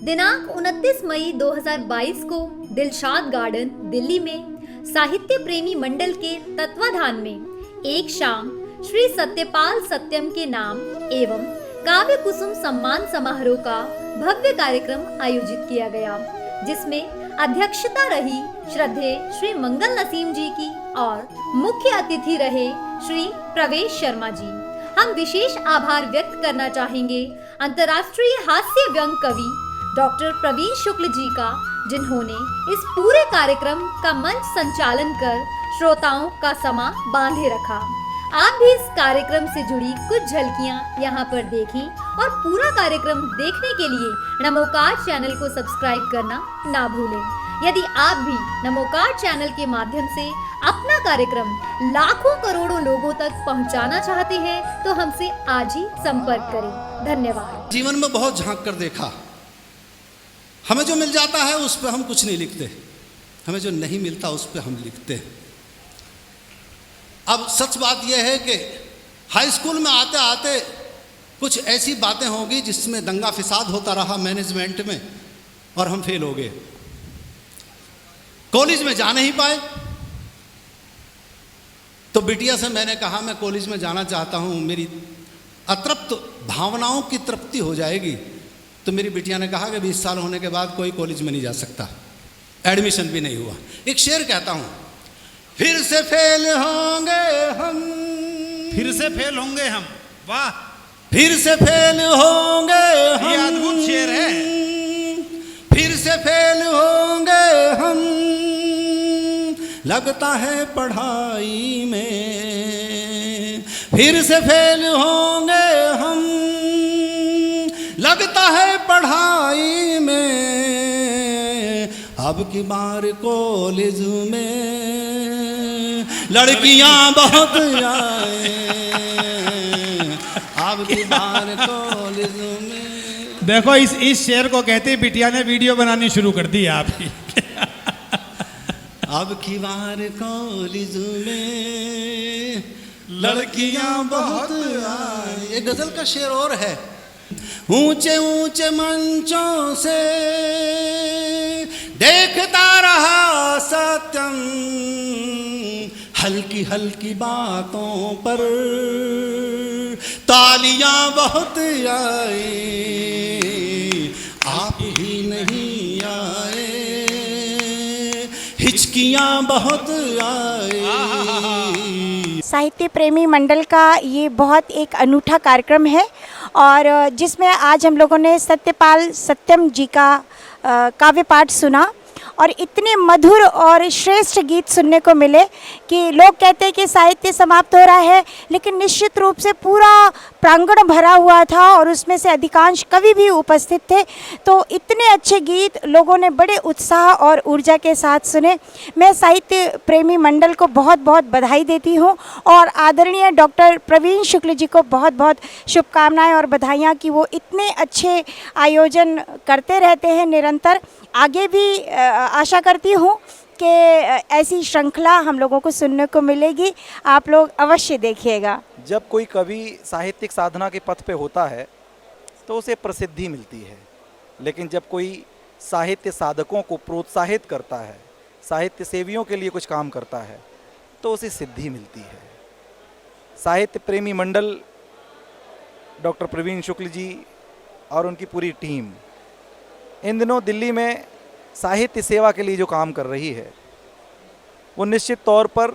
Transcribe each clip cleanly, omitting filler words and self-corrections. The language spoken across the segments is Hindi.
दिनांक 29 मई 2022 को दिलशाद गार्डन दिल्ली में साहित्य प्रेमी मंडल के तत्वाधान में एक शाम श्री सत्यपाल सत्यम के नाम एवं काव्य कुसुम सम्मान समारोह का भव्य कार्यक्रम आयोजित किया गया, जिसमें अध्यक्षता रही श्रद्धेय श्री मंगल नसीम जी की और मुख्य अतिथि रहे श्री प्रवेश शर्मा जी। हम विशेष आभार व्यक्त करना चाहेंगे अंतर्राष्ट्रीय हास्य व्यंग कवि डॉक्टर प्रवीण शुक्ल जी का, जिन्होंने इस पूरे कार्यक्रम का मंच संचालन कर श्रोताओं का समा बांधे रखा। आप भी इस कार्यक्रम से जुड़ी कुछ झलकियां यहां पर देखें और पूरा कार्यक्रम देखने के लिए नमोकार चैनल को सब्सक्राइब करना ना भूलें। यदि आप भी नमोकार चैनल के माध्यम से अपना कार्यक्रम लाखों करोड़ों लोगों तक पहुंचाना चाहते हैं तो हमसे आज ही संपर्क करें। धन्यवाद। जीवन में बहुत झांक कर देखा, हमें जो मिल जाता है उस पर हम कुछ नहीं लिखते, हमें जो नहीं मिलता उस पर हम लिखते हैं। अब सच बात यह है कि हाई स्कूल में आते आते कुछ ऐसी बातें होगी जिसमें दंगा फिसाद होता रहा मैनेजमेंट में और हम फेल हो गए, कॉलेज में जा नहीं पाए। तो बिटिया से मैंने कहा मैं कॉलेज में जाना चाहता हूं, मेरी अतृप्त भावनाओं की तृप्ति हो जाएगी। तो मेरी बिटिया ने कहा कि 20 साल होने के बाद कोई कॉलेज में नहीं जा सकता, एडमिशन भी नहीं हुआ। एक शेर कहता हूं, फिर से फेल होंगे हम, फिर से फेल होंगे हम। वाह, फिर से फेल होंगे हम, ये अद्भुत शेर है। फिर से फेल होंगे हम, लगता है पढ़ाई में। फिर से फेल होंगे हम, लगता है पढ़ाई में। अब की बार कॉलेज में लड़कियां बहुत आए, अब की बार कॉलेज में। देखो इस शेर को कहते ही बिटिया ने वीडियो बनानी शुरू कर दी आपकी। अब की बार कॉलेज में लड़कियां बहुत आए। एक गजल का शेर और है, ऊंचे ऊंचे मंचों से देखता रहा सत्यम, हल्की हल्की बातों पर तालियां बहुत आई, आप ही नहीं आए, हिचकियां बहुत आई। साहित्य प्रेमी मंडल का ये बहुत एक अनूठा कार्यक्रम है और जिसमें आज हम लोगों ने सत्यपाल सत्यम जी का काव्य पाठ सुना और इतने मधुर और श्रेष्ठ गीत सुनने को मिले कि लोग कहते हैं कि साहित्य समाप्त हो रहा है, लेकिन निश्चित रूप से पूरा प्रांगण भरा हुआ था और उसमें से अधिकांश कवि भी उपस्थित थे। तो इतने अच्छे गीत लोगों ने बड़े उत्साह और ऊर्जा के साथ सुने। मैं साहित्य प्रेमी मंडल को बहुत बहुत बधाई देती हूँ और आदरणीय डॉक्टर प्रवीण शुक्ल जी को बहुत बहुत शुभकामनाएं और बधाइयाँ कि वो इतने अच्छे आयोजन करते रहते हैं निरंतर। आगे भी आशा करती हूँ कि ऐसी श्रृंखला हम लोगों को सुनने को मिलेगी। आप लोग अवश्य देखिएगा। जब कोई कवि साहित्यिक साधना के पथ पे होता है तो उसे प्रसिद्धि मिलती है, लेकिन जब कोई साहित्य साधकों को प्रोत्साहित करता है, साहित्य सेवियों के लिए कुछ काम करता है, तो उसे सिद्धि मिलती है। साहित्य प्रेमी मंडल डॉक्टर प्रवीण शुक्ल जी और उनकी पूरी टीम इन दिनों दिल्ली में साहित्य सेवा के लिए जो काम कर रही है वो निश्चित तौर पर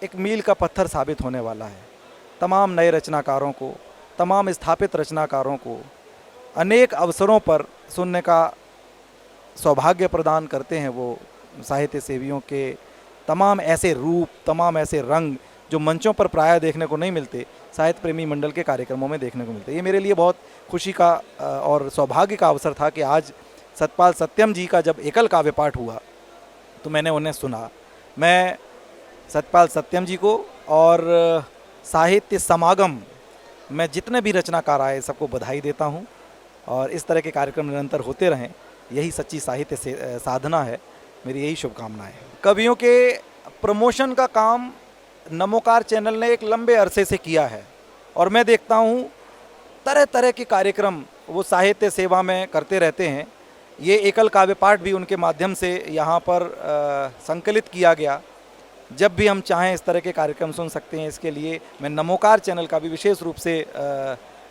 एक मील का पत्थर साबित होने वाला है। तमाम नए रचनाकारों को, तमाम स्थापित रचनाकारों को अनेक अवसरों पर सुनने का सौभाग्य प्रदान करते हैं वो साहित्य सेवियों के तमाम ऐसे रूप, तमाम ऐसे रंग जो मंचों पर प्रायः देखने को नहीं मिलते, साहित्य प्रेमी मंडल के कार्यक्रमों में देखने को मिलते। ये मेरे लिए बहुत खुशी का और सौभाग्य का अवसर था कि आज सत्यपाल सत्यम जी का जब एकल काव्य पाठ हुआ तो मैंने उन्हें सुना। मैं सत्यपाल सत्यम जी को और साहित्य समागम में जितने भी रचनाकार आए सबको बधाई देता हूँ और इस तरह के कार्यक्रम निरंतर होते रहें, यही सच्ची साहित्य से साधना है। मेरी यही शुभकामनाएं हैं। कवियों के प्रमोशन का काम नमोकार चैनल ने एक लंबे अरसे से किया है और मैं देखता हूँ तरह तरह के कार्यक्रम वो साहित्य सेवा में करते रहते हैं। ये एकल काव्य पाठ भी उनके माध्यम से यहाँ पर संकलित किया गया। जब भी हम चाहें इस तरह के कार्यक्रम सुन सकते हैं। इसके लिए मैं नमोकार चैनल का भी विशेष रूप से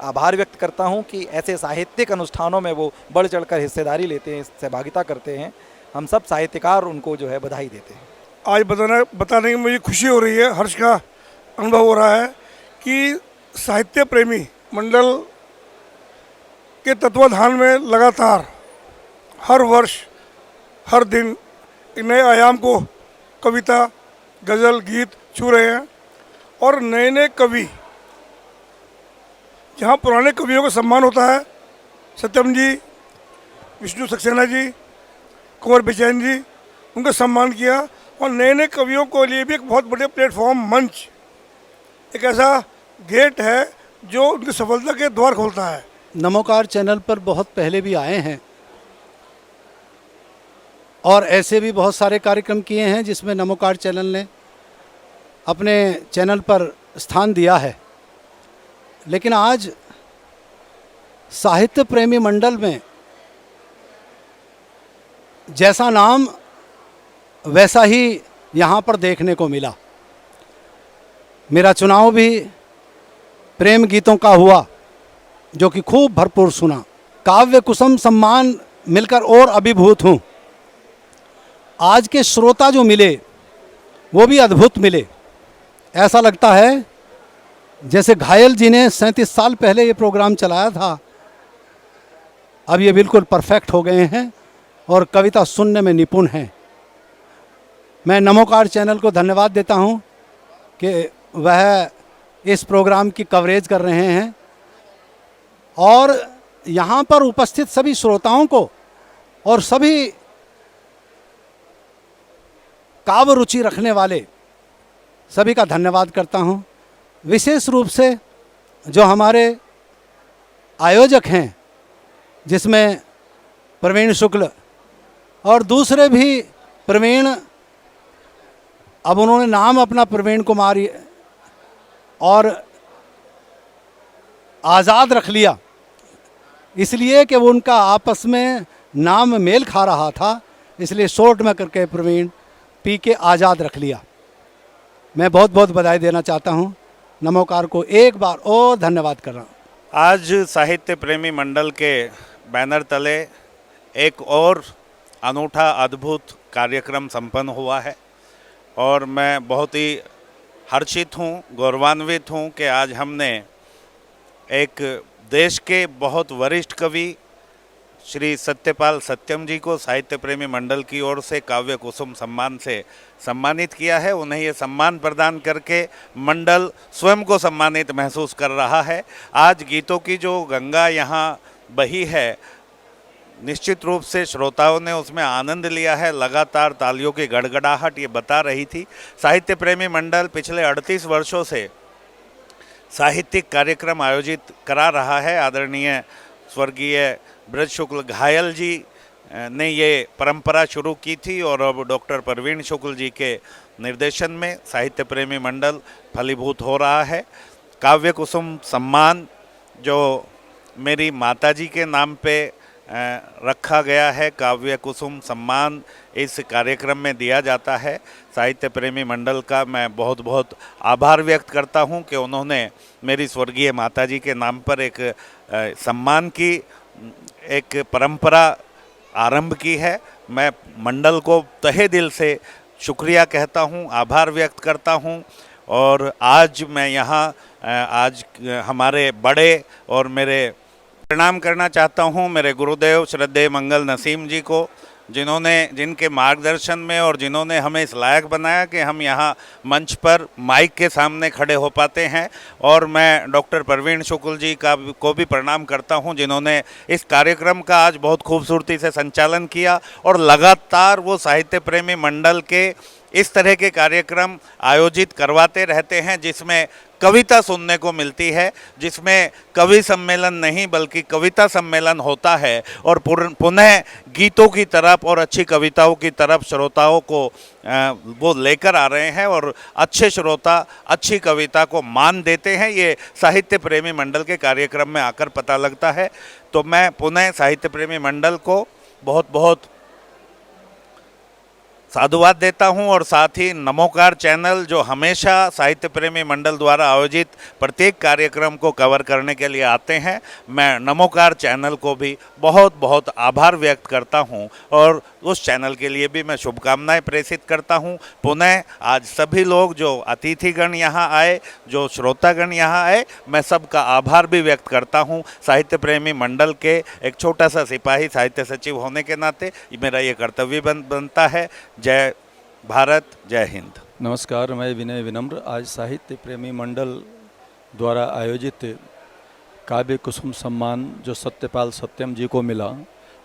आभार व्यक्त करता हूं कि ऐसे साहित्यिक अनुष्ठानों में वो बढ़ चढ़कर हिस्सेदारी लेते हैं, सहभागिता करते हैं। हम सब साहित्यकार उनको जो है बधाई देते हैं। आज बताने में मुझे खुशी हो रही है, हर्ष का अनुभव हो रहा है कि साहित्य प्रेमी मंडल के तत्वाधान में लगातार हर वर्ष हर दिन एक नए आयाम को कविता, गज़ल, गीत छू रहे हैं। और नए नए कवि, जहाँ पुराने कवियों का सम्मान होता है, सत्यम जी, विष्णु सक्सेना जी, कुंवर बेचैन जी, उनका सम्मान किया। और नए नए कवियों को लिए भी एक बहुत बड़े प्लेटफॉर्म, मंच, एक ऐसा गेट है जो उनकी सफलता के द्वार खोलता है। नमोकार चैनल पर बहुत पहले भी आए हैं और ऐसे भी बहुत सारे कार्यक्रम किए हैं जिसमें नमोकार चैनल ने अपने चैनल पर स्थान दिया है। लेकिन आज साहित्य प्रेमी मंडल में जैसा नाम वैसा ही यहाँ पर देखने को मिला। मेरा चुनाव भी प्रेम गीतों का हुआ जो कि खूब भरपूर सुना। काव्य कुसुम सम्मान मिलकर और अभिभूत हूँ। आज के श्रोता जो मिले वो भी अद्भुत मिले। ऐसा लगता है जैसे घायल जी ने 37 साल पहले ये प्रोग्राम चलाया था, अब ये बिल्कुल परफेक्ट हो गए हैं और कविता सुनने में निपुण हैं। मैं नमोकार चैनल को धन्यवाद देता हूँ कि वह इस प्रोग्राम की कवरेज कर रहे हैं और यहाँ पर उपस्थित सभी श्रोताओं को और सभी काव्य रुचि रखने वाले सभी का धन्यवाद करता हूँ। विशेष रूप से जो हमारे आयोजक हैं, जिसमें प्रवीण शुक्ल और दूसरे भी प्रवीण, अब उन्होंने नाम अपना प्रवीण कुमार और आज़ाद रख लिया, इसलिए कि वो उनका आपस में नाम मेल खा रहा था, इसलिए शॉर्ट में करके प्रवीण पी के आज़ाद रख लिया। मैं बहुत बहुत बधाई देना चाहता हूँ। नमोकार को एक बार और धन्यवाद कर रहा हूँ। आज साहित्य प्रेमी मंडल के बैनर तले एक और अनूठा अद्भुत कार्यक्रम संपन्न हुआ है और मैं बहुत ही हर्षित हूँ, गौरवान्वित हूँ कि आज हमने एक देश के बहुत वरिष्ठ कवि श्री सत्यपाल सत्यम जी को साहित्य प्रेमी मंडल की ओर से काव्य कुसुम सम्मान से सम्मानित किया है। उन्हें ये सम्मान प्रदान करके मंडल स्वयं को सम्मानित महसूस कर रहा है। आज गीतों की जो गंगा यहाँ बही है, निश्चित रूप से श्रोताओं ने उसमें आनंद लिया है। लगातार तालियों की गड़गड़ाहट ये बता रही थी। साहित्य प्रेमी मंडल पिछले 38 वर्षों से साहित्यिक कार्यक्रम आयोजित करा रहा है। आदरणीय स्वर्गीय ब्रज शुक्ल घायल जी ने ये परंपरा शुरू की थी और अब डॉक्टर प्रवीण शुक्ल जी के निर्देशन में साहित्य प्रेमी मंडल फलीभूत हो रहा है। काव्य कुसुम सम्मान जो मेरी माताजी के नाम पे रखा गया है, काव्य कुसुम सम्मान इस कार्यक्रम में दिया जाता है। साहित्य प्रेमी मंडल का मैं बहुत बहुत आभार व्यक्त करता हूं कि उन्होंने मेरी स्वर्गीय माताजी के नाम पर एक सम्मान की एक परंपरा आरंभ की है। मैं मंडल को तहे दिल से शुक्रिया कहता हूं, आभार व्यक्त करता हूं। और आज मैं यहाँ आज हमारे बड़े और मेरे प्रणाम करना चाहता हूं मेरे गुरुदेव श्रद्धेय मंगल नसीम जी को, जिनके मार्गदर्शन में और जिन्होंने हमें इस लायक बनाया कि हम यहाँ मंच पर माइक के सामने खड़े हो पाते हैं। और मैं डॉक्टर प्रवीण शुक्ल जी को भी प्रणाम करता हूँ, जिन्होंने इस कार्यक्रम का आज बहुत खूबसूरती से संचालन किया और लगातार वो साहित्य प्रेमी मंडल के इस तरह के कार्यक्रम आयोजित करवाते रहते हैं जिसमें कविता सुनने को मिलती है, जिसमें कवि सम्मेलन नहीं बल्कि कविता सम्मेलन होता है और पुनः गीतों की तरफ और अच्छी कविताओं की तरफ श्रोताओं को वो लेकर आ रहे हैं और अच्छे श्रोता अच्छी कविता को मान देते हैं। ये साहित्य प्रेमी मंडल के कार्यक्रम में आकर पता लगता है। तो मैं पुनः साहित्य प्रेमी मंडल को बहुत बहुत साधुवाद देता हूं और साथ ही नमोकार चैनल जो हमेशा साहित्य प्रेमी मंडल द्वारा आयोजित प्रत्येक कार्यक्रम को कवर करने के लिए आते हैं, मैं नमोकार चैनल को भी बहुत बहुत आभार व्यक्त करता हूं और उस चैनल के लिए भी मैं शुभकामनाएं प्रेषित करता हूं। पुनः आज सभी लोग जो अतिथिगण यहां आए, जो श्रोतागण यहां आए, मैं सबका आभार भी व्यक्त करता हूं। साहित्य प्रेमी मंडल के एक छोटा सा सिपाही साहित्य सचिव होने के नाते मेरा ये कर्तव्य बनता है। जय भारत, जय हिंद। नमस्कार, मैं विनय विनम्र आज साहित्य प्रेमी मंडल द्वारा आयोजित काव्य कुसुम सम्मान जो सत्यपाल सत्यम जी को मिला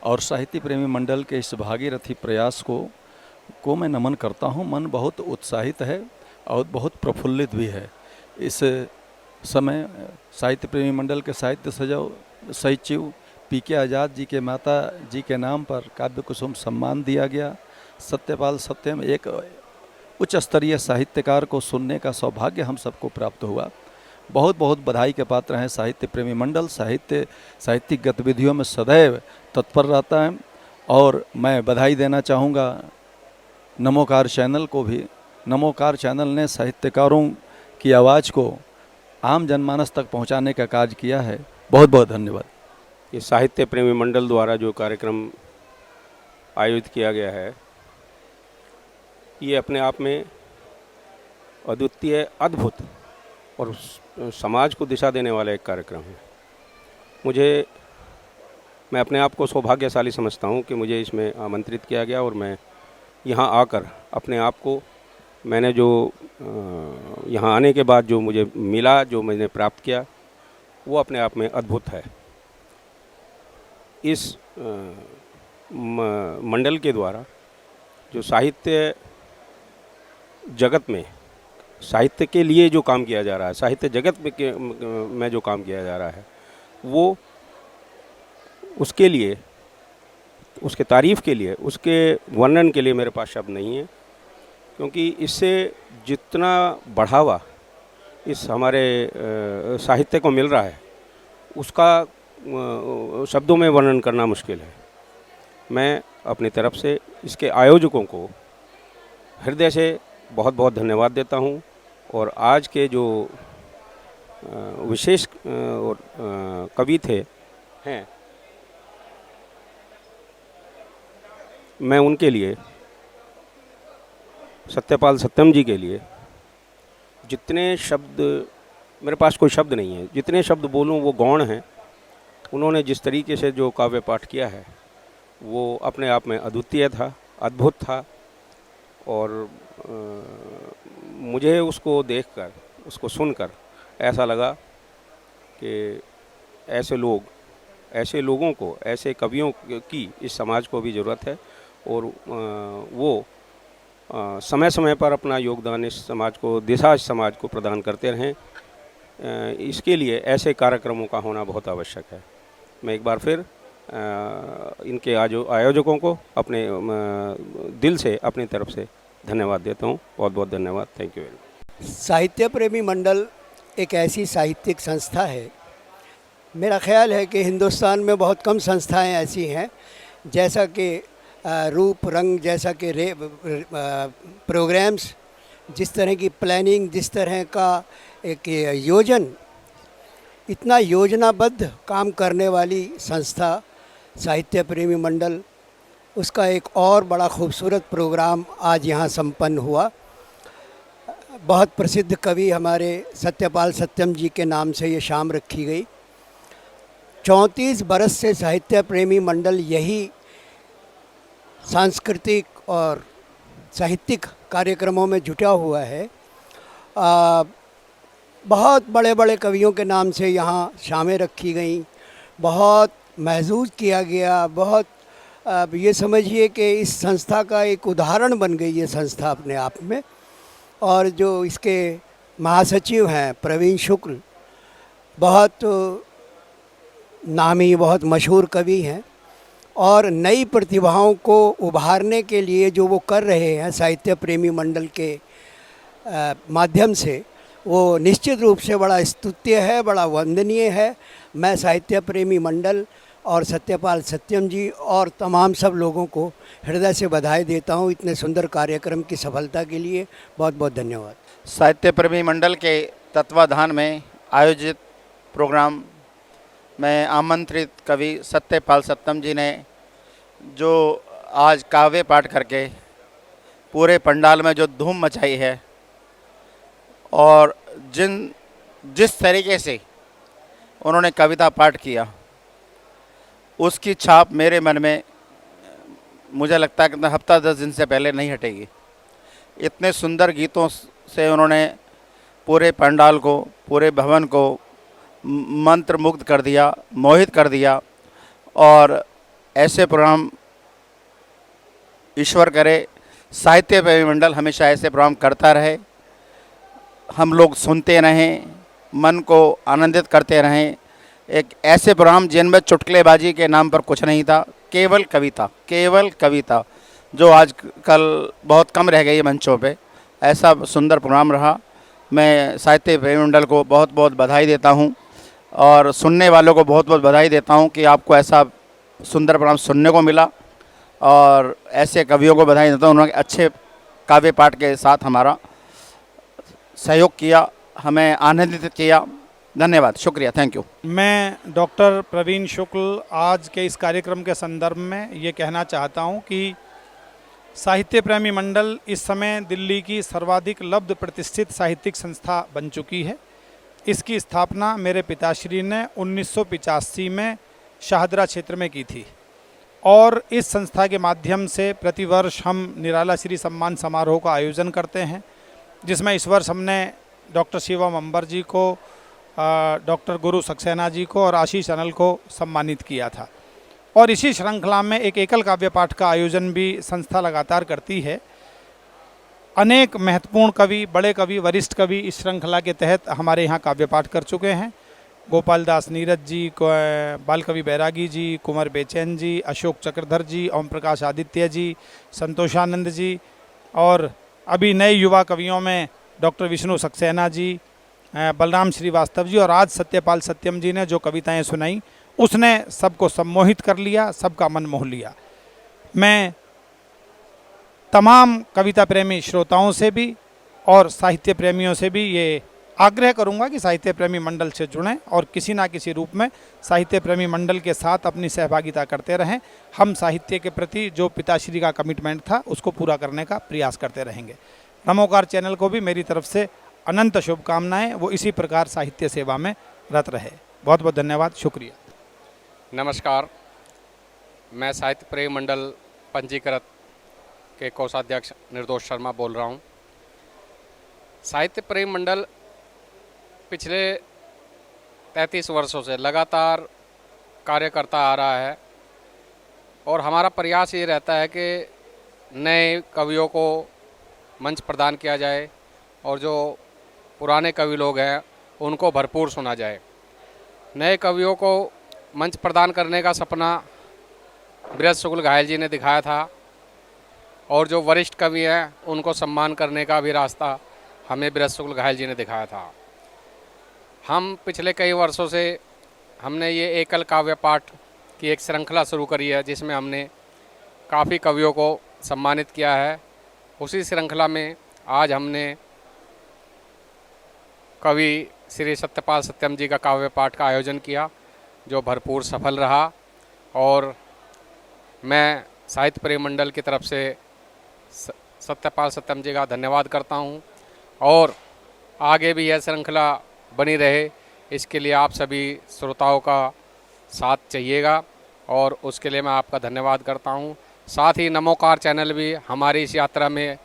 और साहित्य प्रेमी मंडल के इस भागीरथी प्रयास को मैं नमन करता हूं। मन बहुत उत्साहित है और बहुत प्रफुल्लित भी है। इस समय साहित्य प्रेमी मंडल के साहित्य सचिव पीके आज़ाद जी के माता जी के नाम पर काव्य कुसुम सम्मान दिया गया। सत्यपाल सत्यम एक उच्च स्तरीय साहित्यकार को सुनने का सौभाग्य हम सबको प्राप्त हुआ। बहुत बहुत बधाई के पात्र हैं साहित्य प्रेमी मंडल। साहित्यिक गतिविधियों में सदैव तत्पर रहता है और मैं बधाई देना चाहूँगा नमोकार चैनल को भी। नमोकार चैनल ने साहित्यकारों की आवाज़ को आम जनमानस तक पहुँचाने का कार्य किया है। बहुत बहुत धन्यवाद। ये साहित्य प्रेमी मंडल द्वारा जो कार्यक्रम आयोजित किया गया है ये अपने आप में अद्वितीय, अद्भुत और समाज को दिशा देने वाला एक कार्यक्रम है। मैं अपने आप को सौभाग्यशाली समझता हूँ कि मुझे इसमें आमंत्रित किया गया और मैं यहाँ आकर अपने आप को मैंने जो यहाँ आने के बाद जो मुझे मिला, जो मैंने प्राप्त किया, वो अपने आप में अद्भुत है। इस मंडल के द्वारा जो साहित्य जगत में साहित्य के लिए जो काम किया जा रहा है, साहित्य जगत में जो काम किया जा रहा है, वो उसके लिए, उसके तारीफ़ के लिए, उसके वर्णन के लिए मेरे पास शब्द नहीं है, क्योंकि इससे जितना बढ़ावा इस हमारे साहित्य को मिल रहा है उसका शब्दों में वर्णन करना मुश्किल है। मैं अपनी तरफ से इसके आयोजकों को हृदय से बहुत बहुत धन्यवाद देता हूं और आज के जो विशेष कवि हैं मैं उनके लिए, सत्यपाल सत्यम जी के लिए जितने शब्द, मेरे पास कोई शब्द नहीं है, जितने शब्द बोलूं वो गौण हैं। उन्होंने जिस तरीके से जो काव्य पाठ किया है वो अपने आप में अद्वितीय था, अद्भुत था और मुझे उसको देखकर, उसको सुनकर ऐसा लगा कि ऐसे लोगों को, ऐसे कवियों की इस समाज को भी ज़रूरत है और वो समय समय पर अपना योगदान इस समाज को, दिशा इस समाज को प्रदान करते रहें। इसके लिए ऐसे कार्यक्रमों का होना बहुत आवश्यक है। मैं एक बार फिर इनके आयोजकों को अपने दिल से, अपनी तरफ से धन्यवाद देता हूँ। बहुत बहुत धन्यवाद। Thank you very much. साहित्य प्रेमी मंडल एक ऐसी साहित्यिक संस्था है, मेरा ख्याल है कि हिंदुस्तान में बहुत कम संस्थाएं ऐसी हैं, जैसा कि रूप रंग, जैसा कि प्रोग्राम्स, जिस तरह की प्लानिंग, जिस तरह का एक योजन, इतना योजनाबद्ध काम करने वाली संस्था साहित्य प्रेमी मंडल। उसका एक और बड़ा खूबसूरत प्रोग्राम आज यहाँ संपन्न हुआ। बहुत प्रसिद्ध कवि हमारे सत्यपाल सत्यम जी के नाम से ये शाम रखी गई। 34 बरस से साहित्य प्रेमी मंडल यही सांस्कृतिक और साहित्यिक कार्यक्रमों में जुटा हुआ है। बहुत बड़े बड़े कवियों के नाम से यहाँ शामें रखी गईं, बहुत महसूस किया गया, बहुत अब ये समझिए कि इस संस्था का एक उदाहरण बन गई ये संस्था अपने आप में। और जो इसके महासचिव हैं प्रवीण शुक्ल, बहुत नामी, बहुत मशहूर कवि हैं और नई प्रतिभाओं को उभारने के लिए जो वो कर रहे हैं साहित्य प्रेमी मंडल के माध्यम से, वो निश्चित रूप से बड़ा स्तुत्य है, बड़ा वंदनीय है। मैं साहित्य प्रेमी मंडल और सत्यपाल सत्यम जी और तमाम सब लोगों को हृदय से बधाई देता हूँ इतने सुंदर कार्यक्रम की सफलता के लिए। बहुत बहुत धन्यवाद। साहित्य प्रेमी मंडल के तत्वाधान में आयोजित प्रोग्राम में आमंत्रित कवि सत्यपाल सत्यम जी ने जो आज काव्य पाठ करके पूरे पंडाल में जो धूम मचाई है और जिस तरीके से उन्होंने कविता पाठ किया, उसकी छाप मेरे मन में मुझे लगता है कि हफ्ता 10 दिन से पहले नहीं हटेगी। इतने सुंदर गीतों से उन्होंने पूरे पंडाल को, पूरे भवन को मंत्र मुग्ध कर दिया, मोहित कर दिया। और ऐसे प्रोग्राम ईश्वर करे साहित्य प्रेमी मंडल हमेशा ऐसे प्रोग्राम करता रहे, हम लोग सुनते रहें, मन को आनंदित करते रहें। एक ऐसे प्रोग्राम जिनमें चुटकुलेबाजी के नाम पर कुछ नहीं था, केवल कविता जो आजकल बहुत कम रह गई है मंचों पे, ऐसा सुंदर प्रोग्राम रहा। मैं साहित्य प्रेमी मंडल को बहुत बहुत बधाई देता हूं और सुनने वालों को बहुत बहुत बधाई देता हूं कि आपको ऐसा सुंदर प्रोग्राम सुनने को मिला। और ऐसे कवियों को बधाई देता हूं, उन्होंने अच्छे काव्य पाठ के साथ हमारा सहयोग किया, हमें आनंदित किया। धन्यवाद, शुक्रिया, थैंक यू। मैं डॉक्टर प्रवीण शुक्ल आज के इस कार्यक्रम के संदर्भ में ये कहना चाहता हूँ कि साहित्य प्रेमी मंडल इस समय दिल्ली की सर्वाधिक लब्ध प्रतिष्ठित साहित्यिक संस्था बन चुकी है। इसकी स्थापना मेरे पिताश्री ने 1985 में शाहदरा क्षेत्र में की थी और इस संस्था के माध्यम से प्रतिवर्ष हम निराला श्री सम्मान समारोह का आयोजन करते हैं, जिसमें इस वर्ष हमने डॉक्टर शिवम अंबर जी को, डॉक्टर गुरु सक्सेना जी को और आशीष अनल को सम्मानित किया था। और इसी श्रृंखला में एक एकल काव्य पाठ का आयोजन भी संस्था लगातार करती है। अनेक महत्वपूर्ण कवि, बड़े कवि, वरिष्ठ कवि इस श्रृंखला के तहत हमारे यहाँ काव्य पाठ कर चुके हैं। गोपाल दास नीरज जी, बाल कवि बैरागी जी, कुंवर बेचैन जी, अशोक चक्रधर जी, ओम प्रकाश आदित्य जी, संतोषानंद जी और अभी नए युवा कवियों में डॉक्टर विष्णु सक्सेना जी, बलराम श्रीवास्तव जी और आज सत्यपाल सत्यम जी ने जो कविताएं सुनाई उसने सबको सम्मोहित कर लिया, सबका मन मोह लिया। मैं तमाम कविता प्रेमी श्रोताओं से भी और साहित्य प्रेमियों से भी ये आग्रह करूंगा कि साहित्य प्रेमी मंडल से जुड़ें और किसी ना किसी रूप में साहित्य प्रेमी मंडल के साथ अपनी सहभागिता करते रहें। हम साहित्य के प्रति जो पिताश्री का कमिटमेंट था उसको पूरा करने का प्रयास करते रहेंगे। नमोकार चैनल को भी मेरी तरफ से अनंत शुभकामनाएं, वो इसी प्रकार साहित्य सेवा में रत रहे। बहुत बहुत धन्यवाद, शुक्रिया। नमस्कार, मैं साहित्य प्रेमी मंडल पंजीकृत के कोषाध्यक्ष निर्दोष शर्मा बोल रहा हूँ। साहित्य प्रेमी मंडल पिछले 33 वर्षों से लगातार कार्य करता आ रहा है और हमारा प्रयास ये रहता है कि नए कवियों को मंच प्रदान किया जाए और जो पुराने कवि लोग हैं उनको भरपूर सुना जाए। नए कवियों को मंच प्रदान करने का सपना बृहद शुक्ल घायल जी ने दिखाया था और जो वरिष्ठ कवि हैं उनको सम्मान करने का भी रास्ता हमें बृहद शुक्ल घायल जी ने दिखाया था। हम पिछले कई वर्षों से हमने ये एकल काव्य पाठ की एक श्रृंखला शुरू करी है जिसमें हमने काफ़ी कवियों को सम्मानित किया है। उसी श्रृंखला में आज हमने कवि श्री सत्यपाल सत्यम जी का काव्य पाठ का आयोजन किया जो भरपूर सफल रहा और मैं साहित्य प्रेमी मंडल की तरफ से सत्यपाल सत्यम जी का धन्यवाद करता हूं और आगे भी यह श्रृंखला बनी रहे इसके लिए आप सभी श्रोताओं का साथ चाहिएगा और उसके लिए मैं आपका धन्यवाद करता हूं। साथ ही नमोकार चैनल भी हमारी इस यात्रा में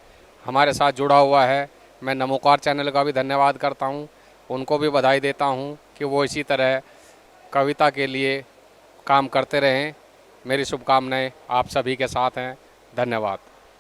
हमारे साथ जुड़ा हुआ है। मैं नमोकार चैनल का भी धन्यवाद करता हूं, उनको भी बधाई देता हूं कि वो इसी तरह कविता के लिए काम करते रहें मेरी शुभकामनाएं आप सभी के साथ हैं। धन्यवाद।